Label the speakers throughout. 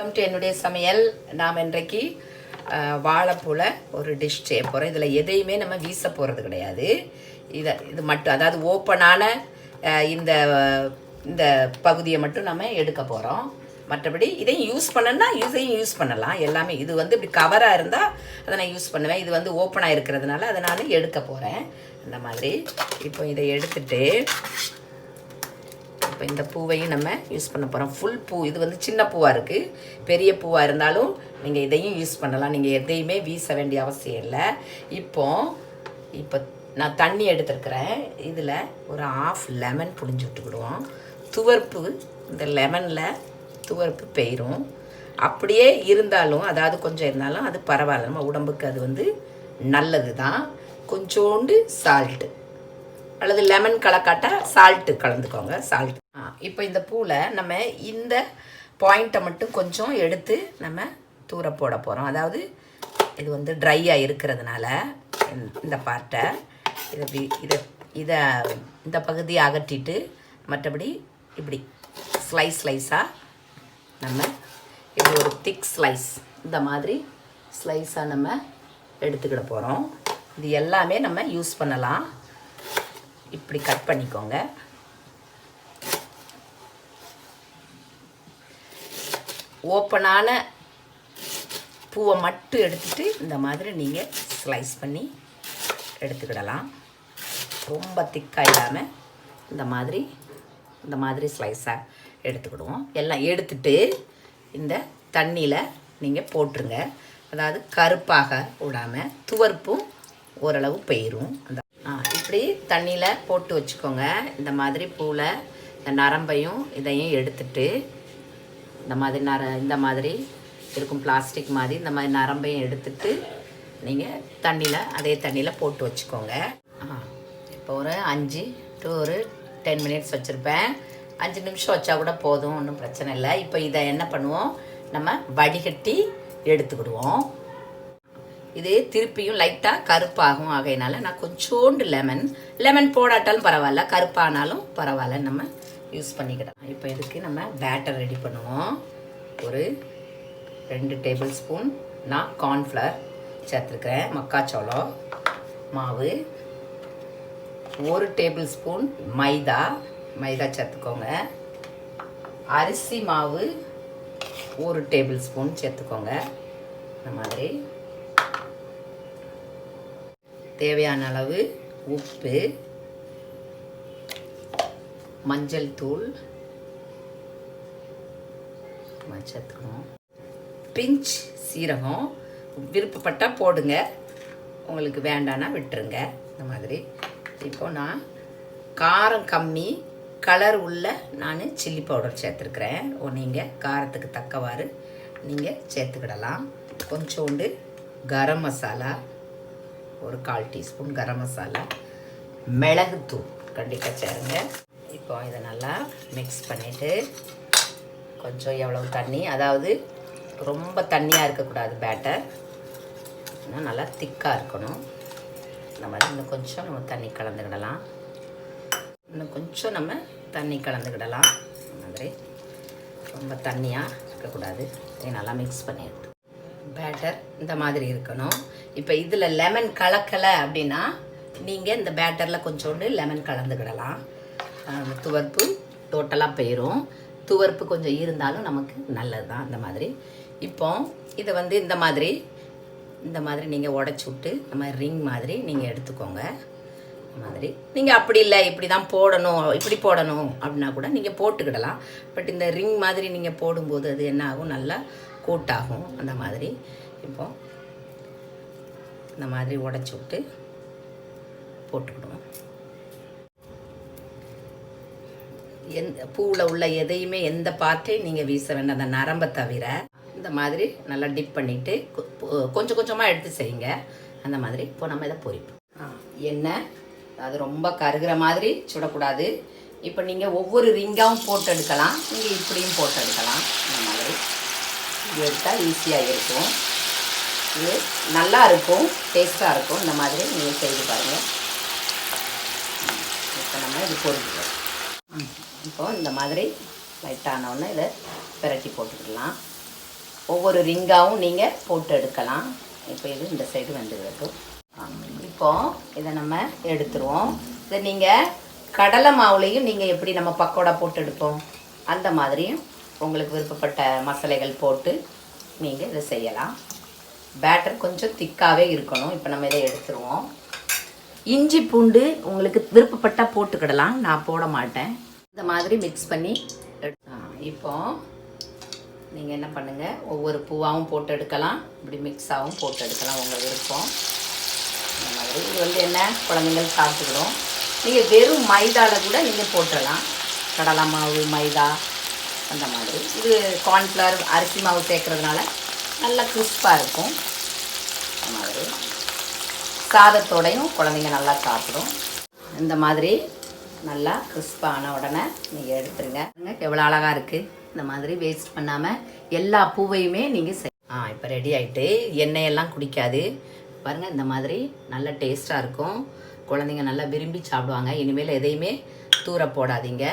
Speaker 1: Welcome to என்னுடைய சமையல். நாம் இன்றைக்கு வாழைப்பூல ஒரு டிஷ் செய்ய போகிறோம். இதில் எதையுமே நம்ம வீச போகிறது கிடையாது. இது மட்டும், அதாவது ஓப்பனான இந்த இந்த பகுதியை மட்டும் நம்ம எடுக்க போகிறோம். மற்றபடி இதையும் யூஸ் பண்ணணும்னா இதையும் யூஸ் பண்ணலாம். எல்லாமே இது இப்படி கவராக இருந்தால் அதை நான் யூஸ் பண்ணுவேன். இது ஓப்பனாக இருக்கிறதுனால அதை நான் எடுக்க போகிறேன். இந்த மாதிரி இப்போ இதை எடுத்துட்டு இப்போ இந்த பூவையும் நம்ம யூஸ் பண்ண போகிறோம். ஃபுல் பூ. இது சின்ன பூவாக இருக்குது. பெரிய பூவாக இருந்தாலும் நீங்கள் இதையும் யூஸ் பண்ணலாம். நீங்கள் எதையுமே வீச வேண்டிய அவசியம் இல்லை. இப்போ நான் தண்ணி எடுத்துருக்கிறேன். இதில் ஒரு ½ லெமன் புழிஞ்சு விட்டுக்கிடுவோம். துவர்ப்பு, இந்த லெமனில் துவர்ப்பு பெயரும். அப்படியே இருந்தாலும், அதாவது கொஞ்சம் இருந்தாலும் அது பரவாயில்ல, நம்ம உடம்புக்கு அது நல்லது தான். கொஞ்சோண்டு சால்ட்டு அல்லது லெமன் கலக்காட்டா சால்ட்டு கலந்துக்கோங்க. சால்ட். இப்போ இந்த பூவில் நம்ம இந்த பாயிண்ட்டை மட்டும் கொஞ்சம் எடுத்து நம்ம தூர போட போகிறோம். அதாவது இது ட்ரையாக இருக்கிறதுனால இந்த பார்ட்டை இதை இந்த பகுதியை அகற்றிட்டு மற்றபடி இப்படி ஸ்லைஸாக நம்ம இது ஒரு திக் ஸ்லைஸ், இந்த மாதிரி ஸ்லைஸாக நம்ம எடுத்துக்கிட போகிறோம். இது எல்லாமே நம்ம யூஸ் பண்ணலாம். இப்படி கட் பண்ணிக்கோங்க. ஓப்பனான பூவை மட்டும் எடுத்துகிட்டு இந்த மாதிரி நீங்கள் ஸ்லைஸ் பண்ணி எடுத்துக்கிடலாம். ரொம்ப திக்காக இல்லாமல் இந்த மாதிரி ஸ்லைஸாக எடுத்துக்கிடுவோம். எல்லாம் எடுத்துட்டு இந்த தண்ணியில் நீங்கள் போட்டுருங்க. அதாவது கருப்பாக விடாமல் துவர்ப்பும் ஓரளவு பெயரும். இப்படி தண்ணியில் போட்டு வச்சுக்கோங்க. இந்த மாதிரி பூவில் இந்த நரம்பையும் இதையும் எடுத்துட்டு இந்த மாதிரி இருக்கும் பிளாஸ்டிக் மாதிரி இந்த மாதிரி நரம்பையும் எடுத்துட்டு நீங்கள் அதே தண்ணியில் போட்டு வச்சுக்கோங்க. இப்போ ஒரு 5 to 10 minutes வச்சுருப்பேன். 5 நிமிஷம் வச்சா கூட போதும், ஒன்றும் பிரச்சனை இல்லை. இப்போ இதை என்ன பண்ணுவோம், நம்ம வடிகட்டி எடுத்துக்கிடுவோம். இது திருப்பியும் லைட்டாக கருப்பாகும். ஆகையினால நான் கொஞ்சோண்டு லெமன் போடாட்டாலும் பரவாயில்ல, கருப்பானாலும் பரவாயில்ல, நம்ம யூஸ் பண்ணிக்கிடலாம். இப்போ இதுக்கு நம்ம பேட்டர் ரெடி பண்ணுவோம். ஒரு 2 டேபிள் ஸ்பூன் நான் கார்ன்ஃப்ளவர் சேர்த்துருக்கிறேன். மக்காச்சோளம் மாவு 1 டேபிள் ஸ்பூன் மைதா சேர்த்துக்கோங்க. அரிசி மாவு 1 டேபிள் ஸ்பூன் சேர்த்துக்கோங்க. இந்த மாதிரி தேவையான அளவு உப்பு, மஞ்சள் தூள் சேர்த்துக்கணும். பிஞ்ச் சீரகம் விருப்பப்பட்டால் போடுங்க, உங்களுக்கு வேண்டான்னா விட்டுருங்க. இந்த மாதிரி இப்போ நான் காரம் கம்மி கலர் உள்ள நான் சில்லி பவுடர் சேர்த்துருக்குறேன். நீங்கள் காரத்துக்கு தக்கவாறு நீங்கள் சேர்த்துக்கிடலாம். கொஞ்சோண்டு கரம் மசாலா, ஒரு 1/4 டீஸ்பூன் கரம் மசாலா, மிளகுத்தூள் கண்டிப்பாக சேருங்க. இப்போ இதை நல்லா மிக்ஸ் பண்ணிவிட்டு கொஞ்சம் எவ்வளவு தண்ணி, அதாவது ரொம்ப தண்ணியாக இருக்கக்கூடாது பேட்டர், நல்லா திக்காக இருக்கணும். இந்த மாதிரி இன்னும் கொஞ்சம் நம்ம தண்ணி கலந்துக்கிடலாம். இந்த மாதிரி ரொம்ப தண்ணியாக இருக்கக்கூடாது. இதை நல்லா மிக்ஸ் பண்ணிடுது. பேட்டர் இந்த மாதிரி இருக்கணும். இப்போ இதில் லெமன் கலக்கலை அப்படின்னா நீங்கள் இந்த பேட்டரில் கொஞ்சோண்டு லெமன் கலந்துக்கிடலாம். துவர்ப்பு டோட்டலாக போயிடும். துவர்ப்பு கொஞ்சம் இருந்தாலும் நமக்கு நல்லது தான். இந்த மாதிரி இப்போ இதை இந்த மாதிரி நீங்கள் உடச்சி விட்டு இந்த மாதிரி ரிங் மாதிரி நீங்கள் எடுத்துக்கோங்க. இந்த மாதிரி நீங்கள் அப்படி இல்லை இப்படி போடணும் அப்படின்னா கூட நீங்கள் போட்டுக்கிடலாம். பட் இந்த ரிங் மாதிரி நீங்கள் போடும்போது அது என்ன ஆகும், நல்லா கோட்டாகும். அந்த மாதிரி இப்போ இந்த மாதிரி உடச்சி விட்டு போட்டுக்கிடுவோம். பூவில் உள்ள எதையுமே எந்த பார்ட்டையும் நீங்கள் வீச வேண்டாம், அந்த நரம்பை தவிர. இந்த மாதிரி நல்லா டிப் பண்ணிவிட்டு கொஞ்சம் கொஞ்சமாக எடுத்து செய்யுங்க. அந்த மாதிரி இப்போ நம்ம இதை பொரிப்போம். எண்ணெய் அது ரொம்ப கருகிற மாதிரி சுடக்கூடாது. இப்போ நீங்கள் ஒவ்வொரு ரிங்காகவும் போட்டு எடுக்கலாம், நீங்கள் இப்படியும் போட்டு எடுக்கலாம். இந்த மாதிரி இது எடுத்தால் ஈஸியாக இருக்கும். இது நல்லா இருக்கும், டேஸ்ட்டாக இருக்கும். இந்த மாதிரி நீங்கள் செய்து பாருங்கள். இப்போ நம்ம இது பொரிக்கிறோம். இப்போ இந்த மாதிரி லைட்டானோன்னு இதை பிரட்டி போட்டுக்கலாம். ஒவ்வொரு ரிங்காகவும் நீங்கள் போட்டு எடுக்கலாம். இப்போ இது இந்த சைடு வந்துடும். இப்போது இதை நம்ம எடுத்துருவோம். இதை நீங்கள் கடலை மாவுலையும் நீங்கள் எப்படி நம்ம பக்கோடா போட்டு எடுப்போம் அந்த மாதிரியும் உங்களுக்கு விருப்பப்பட்ட மசாலைகள் போட்டு நீங்கள் இதை செய்யலாம். பேட்டர் கொஞ்சம் திக்காகவே இருக்கணும். இப்போ நம்ம இதை எடுத்துருவோம். இஞ்சி பூண்டு உங்களுக்கு விருப்பப்பட்டால் போட்டுக்கிடலாம், நான் போட மாட்டேன். இந்த மாதிரி மிக்ஸ் பண்ணி இப்போ நீங்கள் என்ன பண்ணுங்கள், ஒவ்வொரு பூவாகவும் போட்டு எடுக்கலாம், இப்படி மிக்ஸாகவும் போட்டு எடுக்கலாம், உங்கள் விருப்பம். இந்த மாதிரி இது வந்து என்ன குழந்தைங்கள் சாப்பிட்டுக்கிடும். நீங்கள் வெறும் மைதாவில் கூட நீங்கள் போட்டுடலாம், கடலை மாவு மைதா அந்த மாதிரி. இது கார்ன்ஃப்ளவர் அரிசி மாவு சேர்க்குறதுனால நல்லா கிறிஸ்பாக இருக்கும். இந்த மாதிரி சாதத்தோடையும் குழந்தைங்க நல்லா சாப்பிடும். இந்த மாதிரி நல்லா கிறிஸ்பான உடனே நீங்கள் எடுத்துருங்க. எவ்வளோ அழகாக இருக்குது. இந்த மாதிரி வேஸ்ட் பண்ணாமல் எல்லா பூவையுமே நீங்கள் இப்போ ரெடி ஆகிட்டு எண்ணெயெல்லாம் குடிக்காது பாருங்கள். இந்த மாதிரி நல்ல டேஸ்ட்டாக இருக்கும், குழந்தைங்க நல்லா விரும்பி சாப்பிடுவாங்க. இனிமேல் எதையுமே தூர போடாதீங்க.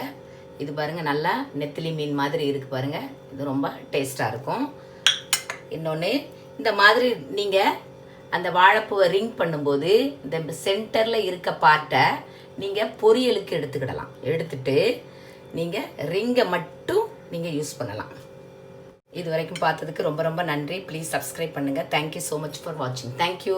Speaker 1: இது பாருங்கள் நல்லா நெத்திலி மீன் மாதிரி இருக்குது பாருங்கள், இது ரொம்ப டேஸ்ட்டாக இருக்கும். இன்னொன்று இந்த மாதிரி நீங்கள் அந்த வாழைப்பூவை ரிங் பண்ணும்போது இந்த சென்டரில் இருக்க பார்ட்டை நீங்கள் பொரியலுக்கு எடுத்துக்கிடலாம். எடுத்துட்டு நீங்கள் ரிங்கை மட்டும் நீங்கள் யூஸ் பண்ணலாம். இது வரைக்கும் பார்த்ததுக்கு ரொம்ப ரொம்ப நன்றி. ப்ளீஸ் சப்ஸ்கிரைப் பண்ணுங்கள். தேங்க்யூ ஸோ மச் ஃபார் வாட்சிங். தேங்க்யூ.